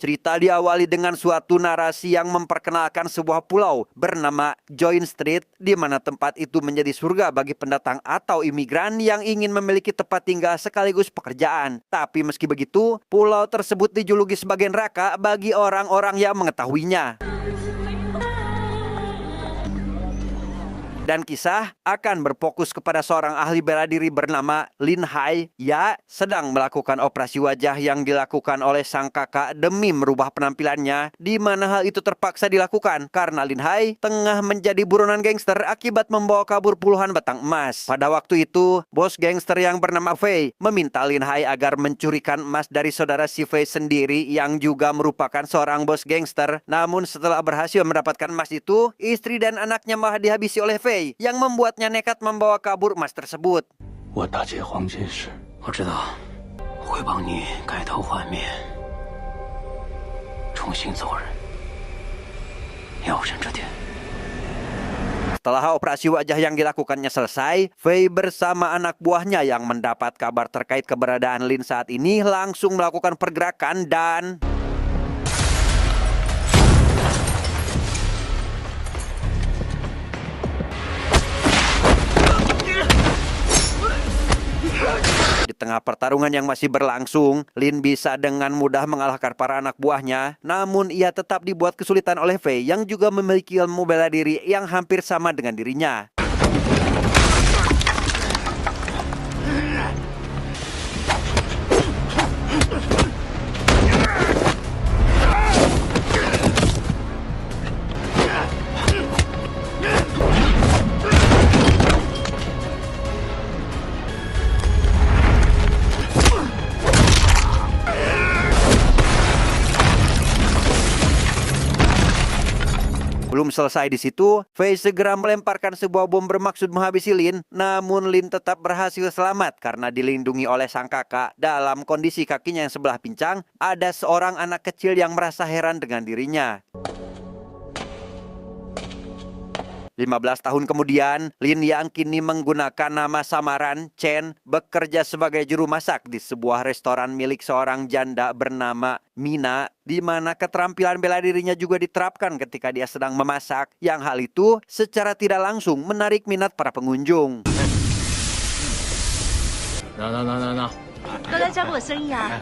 Cerita diawali dengan suatu narasi yang memperkenalkan sebuah pulau bernama Joint Street, di mana tempat itu menjadi surga bagi pendatang atau imigran yang ingin memiliki tempat tinggal sekaligus pekerjaan. Tapi meski begitu, pulau tersebut dijuluki sebagai neraka bagi orang-orang yang mengetahuinya. Dan kisah akan berfokus kepada seorang ahli bela diri bernama Lin Hai. Ia sedang melakukan operasi wajah yang dilakukan oleh sang kakak demi merubah penampilannya, di mana hal itu terpaksa dilakukan karena Lin Hai tengah menjadi buronan gangster akibat membawa kabur puluhan batang emas. Pada waktu itu, bos gangster yang bernama Fei meminta Lin Hai agar mencurikan emas dari saudara si Fei sendiri yang juga merupakan seorang bos gangster. Namun setelah berhasil mendapatkan emas itu, istri dan anaknya malah dihabisi oleh Fei, yang membuatnya nekat membawa kabur emas tersebut. 我打劫黄金时，我知道会帮你改头换面，重新做人，要忍着点。 Setelah operasi wajah yang dilakukannya selesai, Fei bersama anak buahnya yang mendapat kabar terkait keberadaan Lin saat ini langsung melakukan pergerakan dan di tengah pertarungan yang masih berlangsung, Lin bisa dengan mudah mengalahkan para anak buahnya. Namun ia tetap dibuat kesulitan oleh Fei yang juga memiliki ilmu bela diri yang hampir sama dengan dirinya. Belum selesai di situ, Fei segera melemparkan sebuah bom bermaksud menghabisi Lin. Namun Lin tetap berhasil selamat karena dilindungi oleh sang kakak. Dalam kondisi kakinya yang sebelah pincang, ada seorang anak kecil yang merasa heran dengan dirinya. 15 tahun kemudian, Lin yang kini menggunakan nama samaran Chen bekerja sebagai juru masak di sebuah restoran milik seorang janda bernama Mina, di mana keterampilan bela dirinya juga diterapkan ketika dia sedang memasak, yang hal itu secara tidak langsung menarik minat para pengunjung. 都来找我生意啊！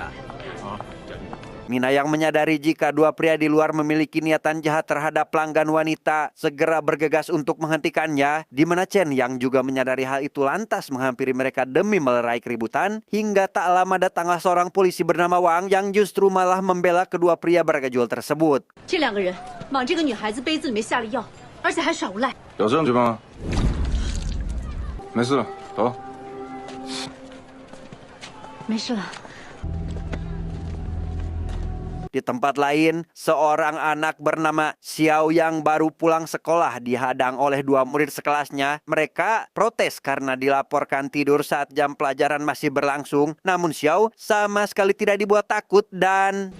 Mina yang menyadari jika dua pria di luar memiliki niatan jahat terhadap pelanggan wanita segera bergegas untuk menghentikannya, di mana Chen yang juga menyadari hal itu lantas menghampiri mereka demi melerai keributan, hingga tak lama datanglah seorang polisi bernama Wang yang justru malah membela kedua pria bergejol tersebut. 这两个人往这个女孩子杯子里面下了药，而且还耍无赖。有证据吗？没事了，走。没事了。 Di tempat lain, seorang anak bernama Xiao yang baru pulang sekolah dihadang oleh dua murid sekelasnya. Mereka protes karena dilaporkan tidur saat jam pelajaran masih berlangsung. Namun Xiao sama sekali tidak dibuat takut dan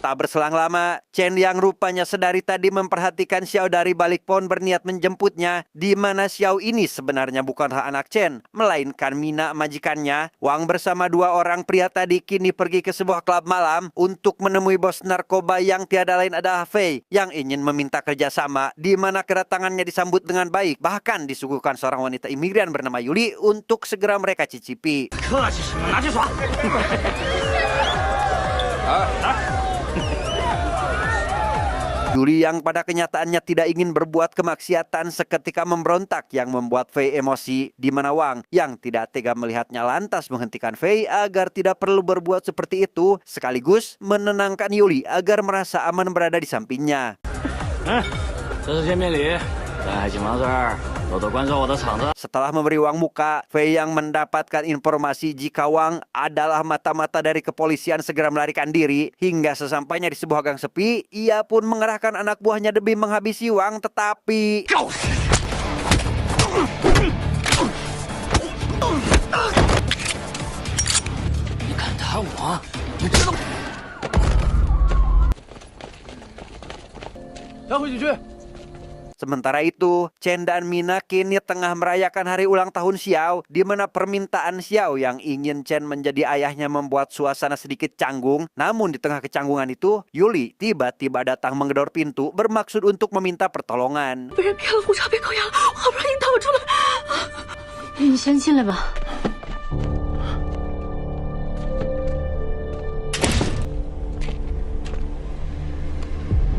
tak berselang lama, Chen yang rupanya sedari tadi memperhatikan Xiao dari balik pohon berniat menjemputnya, di mana Xiao ini sebenarnya bukanlah anak Chen, melainkan Mina majikannya. Wang bersama dua orang pria tadi kini pergi ke sebuah klub malam untuk menemui bos narkoba yang tiada lain adalah Fei, yang ingin meminta kerjasama, di mana kedatangannya disambut dengan baik, bahkan disuguhkan seorang wanita imigran bernama Yuli untuk segera mereka cicipi. Yuli yang pada kenyataannya tidak ingin berbuat kemaksiatan seketika memberontak yang membuat Fei emosi, di mana Wang yang tidak tega melihatnya lantas menghentikan Fei agar tidak perlu berbuat seperti itu, sekaligus menenangkan Yuli agar merasa aman berada di sampingnya. Setelah memberi Wang muka, Fei yang mendapatkan informasi jika Wang adalah mata-mata dari kepolisian segera melarikan diri. Hingga sesampainya di sebuah gang sepi, ia pun mengerahkan anak buahnya demi menghabisi Wang, tetapi Sementara itu, Chen dan Mina kini tengah merayakan hari ulang tahun Xiao, di mana permintaan Xiao yang ingin Chen menjadi ayahnya membuat suasana sedikit canggung. Namun di tengah kecanggungan itu, Yuli tiba-tiba datang menggedor pintu bermaksud untuk meminta pertolongan. 被人开了胡椒，被扣押了，我好不容易逃出来。你先进来吧。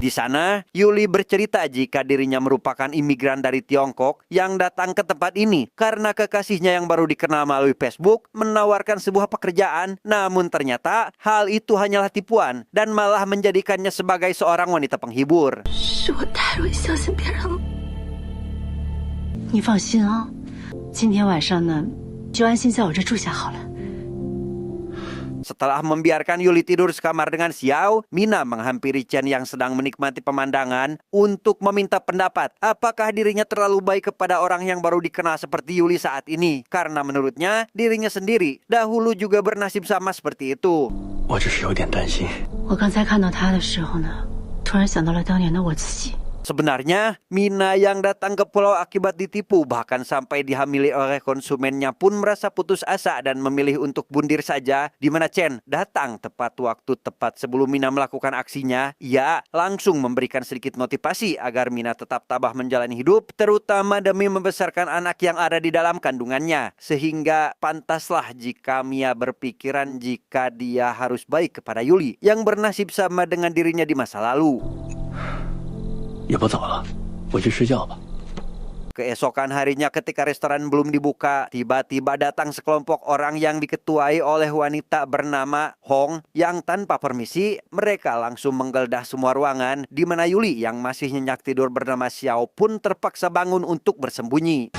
Di sana, Yuli bercerita jika dirinya merupakan imigran dari Tiongkok yang datang ke tempat ini karena kekasihnya yang baru dikenal melalui Facebook menawarkan sebuah pekerjaan. Namun ternyata hal itu hanyalah tipuan dan malah menjadikannya sebagai seorang wanita penghibur. 是我太容易相信别人了。你放心啊，今天晚上呢，就安心在我这住下好了。 Setelah membiarkan Yuli tidur sekamar dengan Xiao, Mina menghampiri Chen yang sedang menikmati pemandangan untuk meminta pendapat apakah dirinya terlalu baik kepada orang yang baru dikenal seperti Yuli saat ini. Karena menurutnya dirinya sendiri dahulu juga bernasib sama seperti itu. 我只是有点担心。我刚才看到他的时候呢，突然想到了当年的我自己。 Sebenarnya, Mina yang datang ke pulau akibat ditipu bahkan sampai dihamili oleh konsumennya pun merasa putus asa dan memilih untuk bundir saja, di mana Chen datang tepat waktu tepat sebelum Mina melakukan aksinya. Ia langsung memberikan sedikit motivasi agar Mina tetap tabah menjalani hidup, terutama demi membesarkan anak yang ada di dalam kandungannya. Sehingga pantaslah jika Mia berpikiran jika dia harus baik kepada Yuli yang bernasib sama dengan dirinya di masa lalu. 也不早了，回去睡觉吧。 Keesokan harinya ketika restoran belum dibuka, tiba-tiba datang sekelompok orang yang diketuai oleh wanita bernama Hong yang tanpa permisi, mereka langsung menggeledah semua ruangan di mana Yuli yang masih nyenyak tidur bernama Xiao pun terpaksa bangun untuk bersembunyi.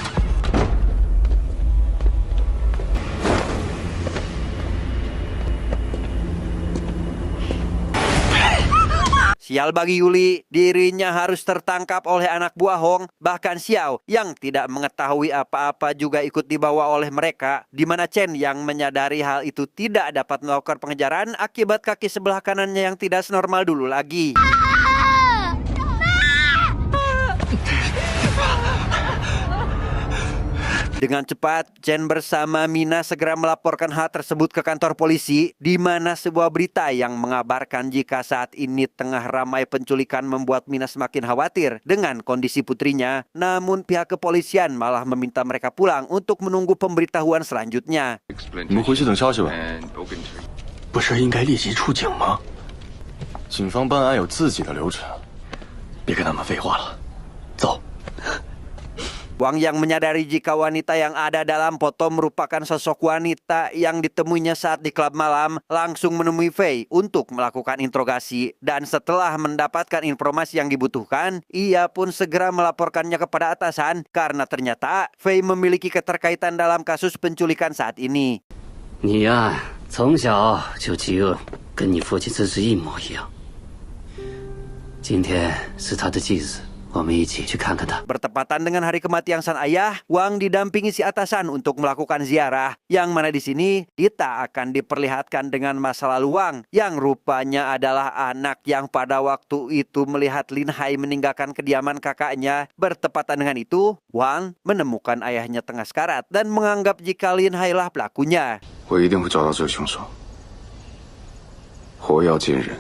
Sial bagi Yuli, dirinya harus tertangkap oleh anak buah Hong, bahkan Xiao yang tidak mengetahui apa-apa juga ikut dibawa oleh mereka, di mana Chen yang menyadari hal itu tidak dapat melakukan pengejaran akibat kaki sebelah kanannya yang tidak senormal dulu lagi. Dengan cepat, Chen bersama Mina segera melaporkan hal tersebut ke kantor polisi, di mana sebuah berita yang mengabarkan jika saat ini tengah ramai penculikan membuat Mina semakin khawatir dengan kondisi putrinya. Namun pihak kepolisian malah meminta mereka pulang untuk menunggu pemberitahuan selanjutnya. 你们回去等消息吧。不是应该立即出警吗？警方办案有自己的流程。别跟他们废话了，走。 Wang yang menyadari jika wanita yang ada dalam foto merupakan sosok wanita yang ditemuinya saat di klub malam, langsung menemui Fei untuk melakukan interogasi. Dan setelah mendapatkan informasi yang dibutuhkan, ia pun segera melaporkannya kepada atasan karena ternyata Fei memiliki keterkaitan dalam kasus penculikan saat ini. 你呀，从小就饥饿，跟你父亲资质一模一样。今天是他的祭日。 我们一起去看看他。 Bertepatan dengan hari kematian sang ayah, Wang didampingi si atasan untuk melakukan ziarah. Yang mana di sini Dita akan diperlihatkan dengan masa lalu Wang yang rupanya adalah anak yang pada waktu itu melihat Lin Hai meninggalkan kediaman kakaknya. Bertepatan dengan itu, Wang menemukan ayahnya tengah sekarat dan menganggap jika Lin Hai lah pelakunya. 我一定会找到这个凶手。活要见人，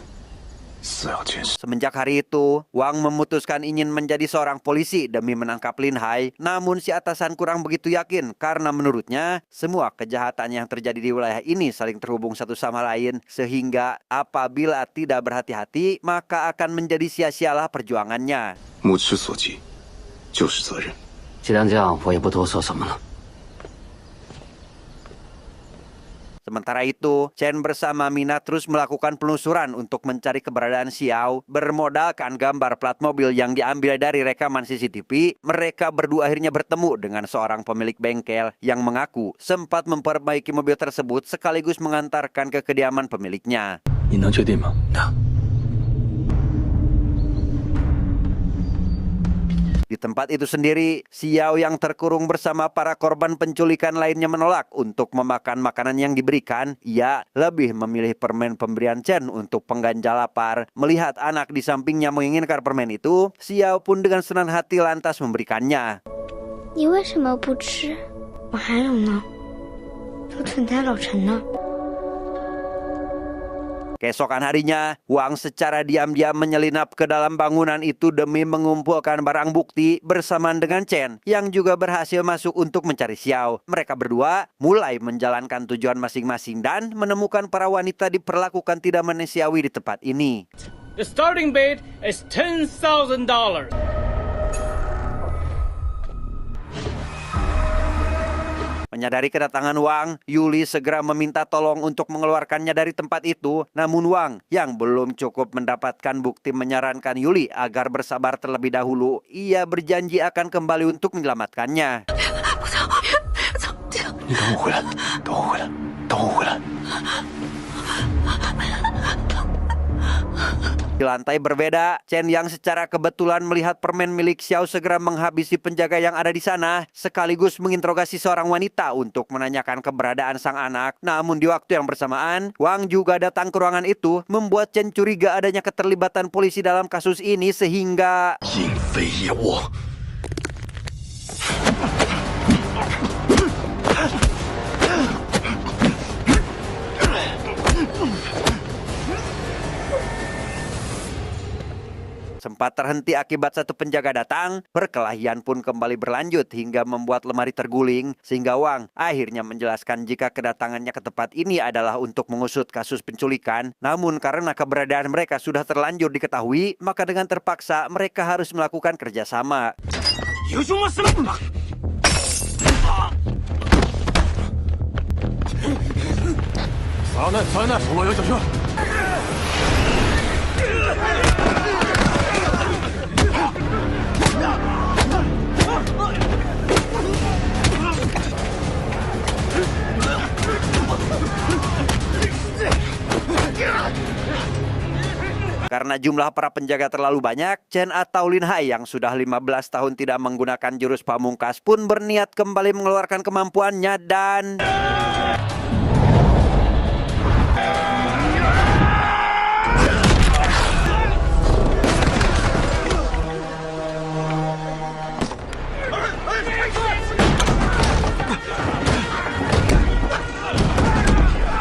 死要见尸。 Semenjak hari itu, Wang memutuskan ingin menjadi seorang polisi demi menangkap Lin Hai. Namun si atasan kurang begitu yakin karena menurutnya semua kejahatan yang terjadi di wilayah ini saling terhubung satu sama lain. Sehingga apabila tidak berhati-hati, maka akan menjadi sia-sialah perjuangannya. 目之所及，就是责任。既然这样，我也不多说什么了。 Sementara itu, Chen bersama Mina terus melakukan penelusuran untuk mencari keberadaan Xiao. Bermodalkan gambar plat mobil yang diambil dari rekaman CCTV, mereka berdua akhirnya bertemu dengan seorang pemilik bengkel yang mengaku sempat memperbaiki mobil tersebut sekaligus mengantarkan ke kediaman pemiliknya. 你能确定吗？ Di Di tempat itu sendiri, Xiao yang terkurung bersama para korban penculikan lainnya menolak untuk memakan makanan yang diberikan. Ia lebih memilih permen pemberian Chen untuk pengganjal lapar. Melihat anak di sampingnya menginginkan permen itu, Xiao pun dengan senang hati lantas memberikannya. 你为什么不吃？我还有呢，都存在老陈那儿。 Keesokan harinya, Wang secara diam-diam menyelinap ke dalam bangunan itu demi mengumpulkan barang bukti bersamaan dengan Chen yang juga berhasil masuk untuk mencari Xiao. Mereka berdua mulai menjalankan tujuan masing-masing dan menemukan para wanita diperlakukan tidak manusiawi di tempat ini. The starting bid is $10,000. Menyadari kedatangan Wang, Yuli segera meminta tolong untuk mengeluarkannya dari tempat itu. Namun Wang yang belum cukup mendapatkan bukti menyarankan Yuli agar bersabar terlebih dahulu. Ia berjanji akan kembali untuk menyelamatkannya. 你等我回来，等我回来，等我回来。 Di lantai berbeda, Chen yang secara kebetulan melihat permen milik Xiao segera menghabisi penjaga yang ada di sana, sekaligus menginterogasi seorang wanita untuk menanyakan keberadaan sang anak. Namun di waktu yang bersamaan, Wang juga datang ke ruangan itu, membuat Chen curiga adanya keterlibatan polisi dalam kasus ini sehingga... 因非也我。 Sempat terhenti akibat satu penjaga datang, perkelahian pun kembali berlanjut hingga membuat lemari terguling, sehingga Wang akhirnya menjelaskan jika kedatangannya ke tempat ini adalah untuk mengusut kasus penculikan. Namun karena keberadaan mereka sudah terlanjur diketahui, maka dengan terpaksa mereka harus melakukan kerjasama. 有什么事吗？扫那，手握有小车。 Karena jumlah para penjaga terlalu banyak, Chen atau Lin Hai yang sudah 15 tahun tidak menggunakan jurus pamungkas pun berniat kembali mengeluarkan kemampuannya dan...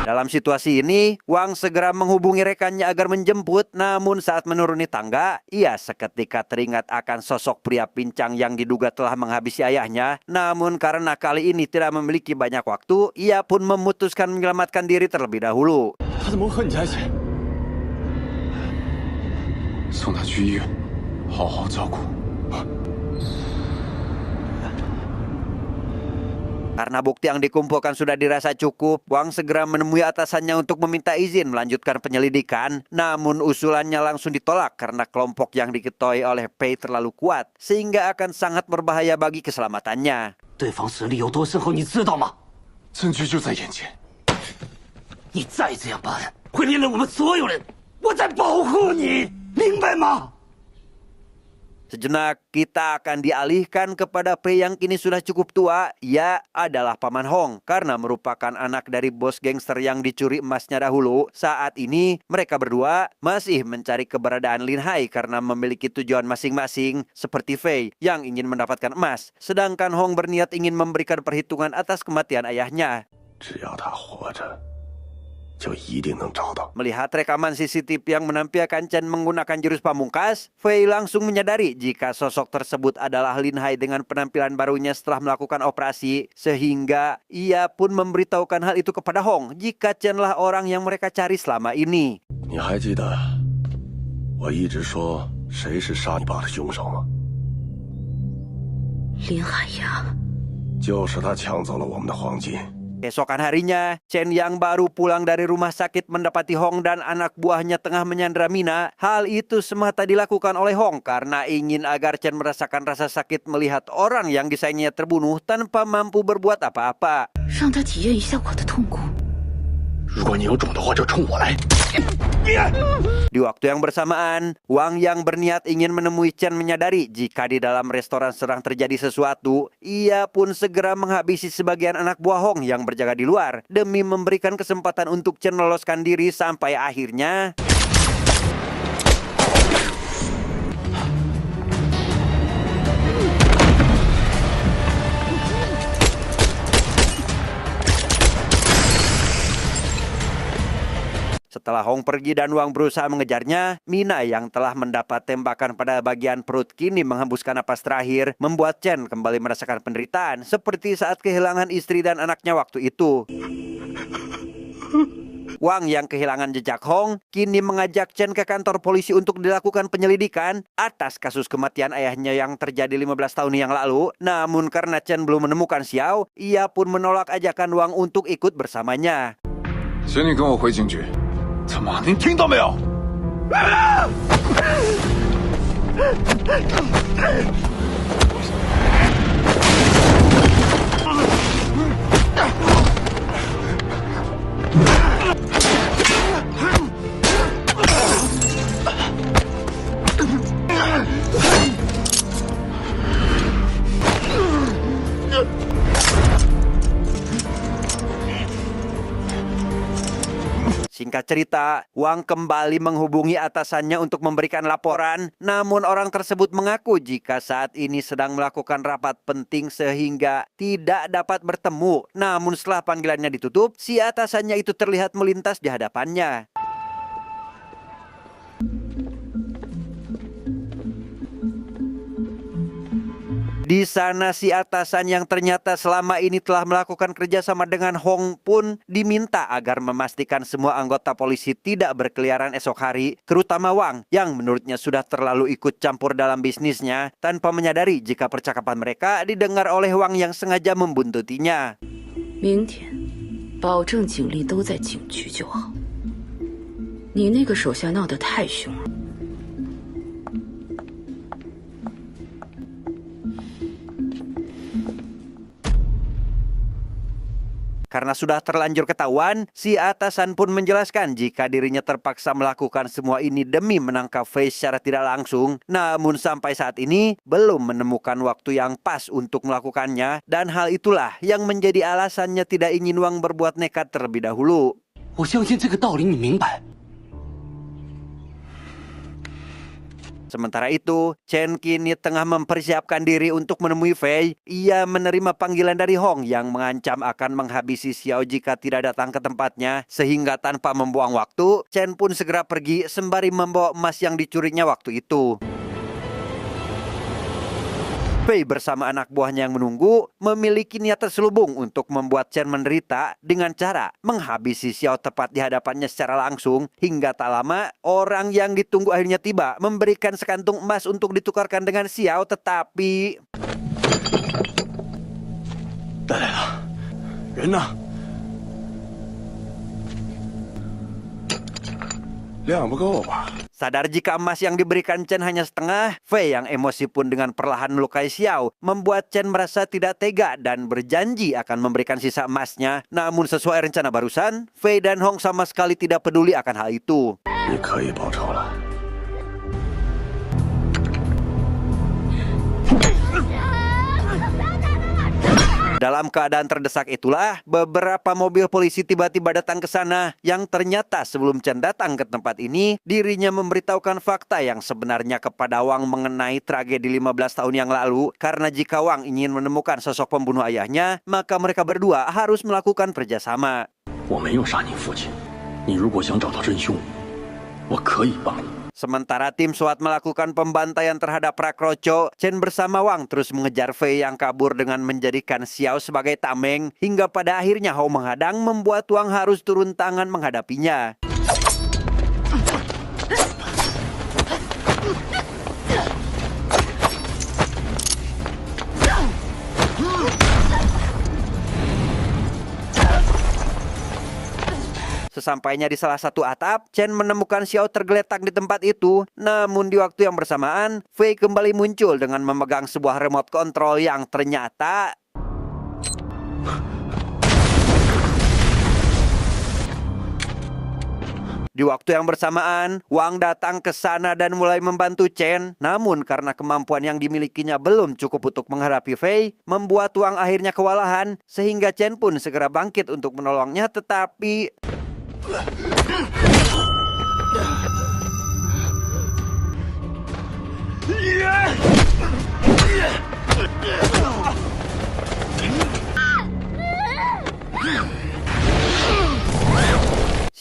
Dalam situasi ini, Wang segera menghubungi rekannya agar menjemput. Namun saat menuruni tangga, ia seketika teringat akan sosok pria pincang yang diduga telah menghabisi ayahnya. Namun karena kali ini tidak memiliki banyak waktu, ia pun memutuskan menyelamatkan diri terlebih dahulu. 他怎么会和你在一起？送他去医院，好好照顾。 Karena bukti yang dikumpulkan sudah dirasa cukup, Wang segera menemui atasannya untuk meminta izin melanjutkan penyelidikan. Namun usulannya langsung ditolak karena kelompok yang diketuai oleh Pei terlalu kuat, sehingga akan sangat berbahaya bagi keselamatannya. 对方实力有多深厚，你知道吗？ 证据就在眼前。 你再这样办，会连累我们所有人。我在保护你，明白吗？ Sejenak kita akan dialihkan kepada Pei yang kini sudah cukup tua. Ia adalah Paman Hong karena merupakan anak dari bos gangster yang dicuri emasnya dahulu. Saat ini mereka berdua masih mencari keberadaan Lin Hai karena memiliki tujuan masing-masing, seperti Fei yang ingin mendapatkan emas, sedangkan Hong berniat ingin memberikan perhitungan atas kematian ayahnya. 只要他活着，就一定能找到。 Melihat rekaman CCTV yang menampilkan Chen menggunakan jurus pamungkas, Fei langsung menyadari jika sosok tersebut adalah Lin Hai dengan penampilan barunya setelah melakukan operasi, sehingga ia pun memberitahukan hal itu kepada Hong jika Chenlah orang yang mereka cari selama ini. 你还记得我一直说谁是杀你爸的凶手吗？ 林海洋， 就是他抢走了我们的黄金。 Keesokan harinya, Chen yang baru pulang dari rumah sakit mendapati Hong dan anak buahnya tengah menyandra Mina. Hal itu semata dilakukan oleh Hong karena ingin agar Chen merasakan rasa sakit melihat orang yang disayangnya terbunuh tanpa mampu berbuat apa-apa. 让他体验一下我的痛苦。如果你有种的话，就冲我来！ Di waktu yang bersamaan, Wang yang berniat ingin menemui Chen menyadari jika di dalam restoran sedang terjadi sesuatu. Ia pun segera menghabisi sebagian anak buah Hong yang berjaga di luar demi memberikan kesempatan untuk Chen meloloskan diri sampai akhirnya setelah Hong pergi dan Wang berusaha mengejarnya, Mina yang telah mendapat tembakan pada bagian perut kini menghembuskan napas terakhir, membuat Chen kembali merasakan penderitaan seperti saat kehilangan istri dan anaknya waktu itu. Wang yang kehilangan jejak Hong kini mengajak Chen ke kantor polisi untuk dilakukan penyelidikan atas kasus kematian ayahnya yang terjadi 15 tahun yang lalu. Namun karena Chen belum menemukan Xiao, ia pun menolak ajakan Wang untuk ikut bersamanya. 请你跟我回警局。 他妈，您听到没有？ Singkat cerita, Wang kembali menghubungi atasannya untuk memberikan laporan. Namun orang tersebut mengaku jika saat ini sedang melakukan rapat penting sehingga tidak dapat bertemu. Namun setelah panggilannya ditutup, si atasannya itu terlihat melintas di hadapannya. Di sana si atasan yang ternyata selama ini telah melakukan kerjasama dengan Hong pun diminta agar memastikan semua anggota polisi tidak berkeliaran esok hari, terutama Wang yang menurutnya sudah terlalu ikut campur dalam bisnisnya tanpa menyadari jika percakapan mereka didengar oleh Wang yang sengaja membuntutinya. 明天保证警力都在警局就好。你那个手下闹得太凶了。 Karena sudah terlanjur ketahuan, si atasan pun menjelaskan jika dirinya terpaksa melakukan semua ini demi menangkap Fei secara tidak langsung. Namun sampai saat ini belum menemukan waktu yang pas untuk melakukannya. Dan hal itulah yang menjadi alasannya tidak ingin Wang berbuat nekat terlebih dahulu. 我相信这个道理你明白。 Sementara itu, Chen kini tengah mempersiapkan diri untuk menemui Fei. Ia menerima panggilan dari Hong yang mengancam akan menghabisi Xiao jika tidak datang ke tempatnya. Sehingga tanpa membuang waktu, Chen pun segera pergi sembari membawa emas yang dicurinya waktu itu. Fei bersama anak buahnya yang menunggu memiliki niat terselubung untuk membuat Chen menderita dengan cara menghabisi Xiao tepat di hadapannya secara langsung. Hingga tak lama, orang yang ditunggu akhirnya tiba memberikan sekantung emas untuk ditukarkan dengan Xiao, tetapi... 带来了，人呢？量不够吧？ Sadar jika emas yang diberikan Chen hanya setengah, Fei yang emosi pun dengan perlahan melukai Xiao, membuat Chen merasa tidak tega dan berjanji akan memberikan sisa emasnya. Namun sesuai rencana barusan, Fei dan Hong sama sekali tidak peduli akan hal itu. 你可以报仇了。 Dalam keadaan terdesak itulah, beberapa mobil polisi tiba-tiba datang ke sana yang ternyata sebelum Chen datang ke tempat ini, dirinya memberitahukan fakta yang sebenarnya kepada Wang mengenai tragedi 15 tahun yang lalu. Karena jika Wang ingin menemukan sosok pembunuh ayahnya, maka mereka berdua harus melakukan kerjasama. 我没有杀你父亲，你如果想找到真凶，我可以帮你。 Sementara tim SWAT melakukan pembantaian terhadap Prakroco, Chen bersama Wang terus mengejar Fei yang kabur dengan menjadikan Xiao sebagai tameng. Hingga pada akhirnya Hao menghadang membuat Wang harus turun tangan menghadapinya. Sesampainya di salah satu atap, Chen menemukan Xiao tergeletak di tempat itu. Namun di waktu yang bersamaan, Fei kembali muncul dengan memegang sebuah remote control yang ternyata Di waktu yang bersamaan, Wang datang ke sana dan mulai membantu Chen. Namun karena kemampuan yang dimilikinya belum cukup untuk menghadapi Fei, membuat Wang akhirnya kewalahan sehingga Chen pun segera bangkit untuk menolongnya, tetapi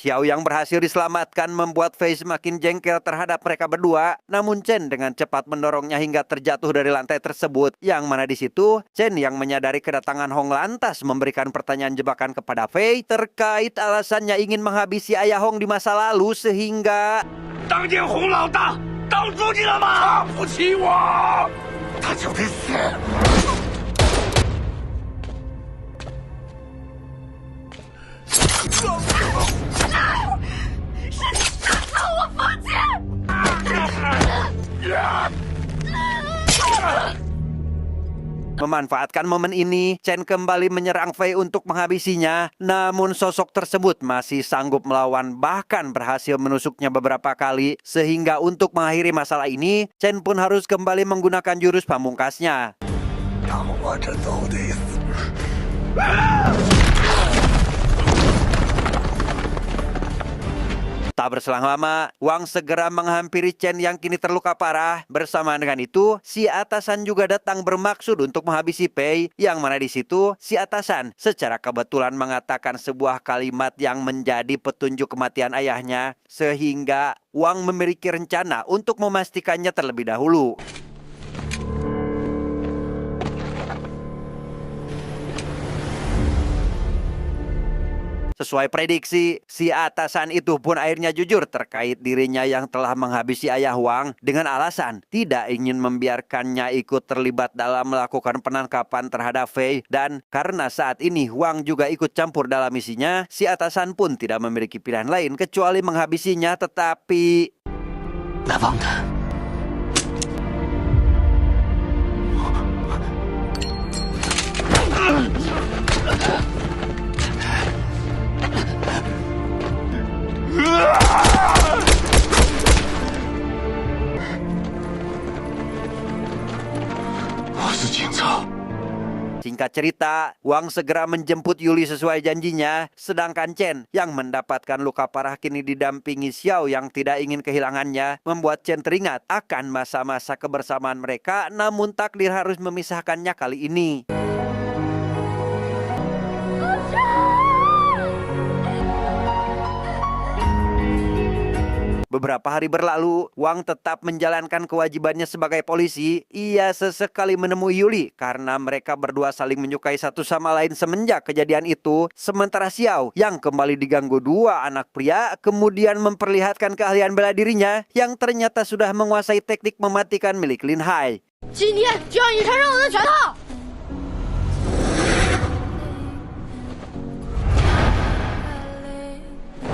Xiao yang berhasil diselamatkan membuat Fei semakin jengkel terhadap mereka berdua. Namun Chen dengan cepat mendorongnya hingga terjatuh dari lantai tersebut. Yang mana di situ Chen yang menyadari kedatangan Hong lantas memberikan pertanyaan jebakan kepada Fei terkait alasannya ingin menghabisi ayah Hong di masa lalu sehingga 当年洪老大当主你了吗？看不起我，他就得死。 Memanfaatkan momen ini, Chen kembali menyerang Fei untuk menghabisinya. Namun sosok tersebut masih sanggup melawan, bahkan berhasil menusuknya beberapa kali. Sehingga untuk mengakhiri masalah ini, Chen pun harus kembali menggunakan jurus pamungkasnya. Tak berselang lama, Wang segera menghampiri Chen yang kini terluka parah. Bersamaan dengan itu, si atasan juga datang bermaksud untuk menghabisi Fei. Yang mana di situ, si atasan secara kebetulan mengatakan sebuah kalimat yang menjadi petunjuk kematian ayahnya. Sehingga Wang memiliki rencana untuk memastikannya terlebih dahulu. Sesuai prediksi, si atasan itu pun akhirnya jujur terkait dirinya yang telah menghabisi ayah Wang dengan alasan tidak ingin membiarkannya ikut terlibat dalam melakukan penangkapan terhadap Fei. Dan karena saat ini Wang juga ikut campur dalam misinya, si atasan pun tidak memiliki pilihan lain kecuali menghabisinya. Tetapi 来帮他。 Singkat cerita, Wang segera menjemput Yuli sesuai janjinya, sedangkan Chen yang mendapatkan luka parah kini didampingi Xiao yang tidak ingin kehilangannya, membuat Chen teringat akan masa-masa kebersamaan mereka, namun takdir harus memisahkannya kali ini. Beberapa hari berlalu, Wang tetap menjalankan kewajibannya sebagai polisi. Ia sesekali menemui Yuli karena mereka berdua saling menyukai satu sama lain semenjak kejadian itu. Sementara Xiao yang kembali diganggu dua anak pria kemudian memperlihatkan keahlian bela dirinya yang ternyata sudah menguasai teknik mematikan milik Lin Hai. 今天就让你尝尝我的拳头。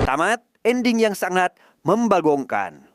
Tamat, ending yang sangat membagongkan.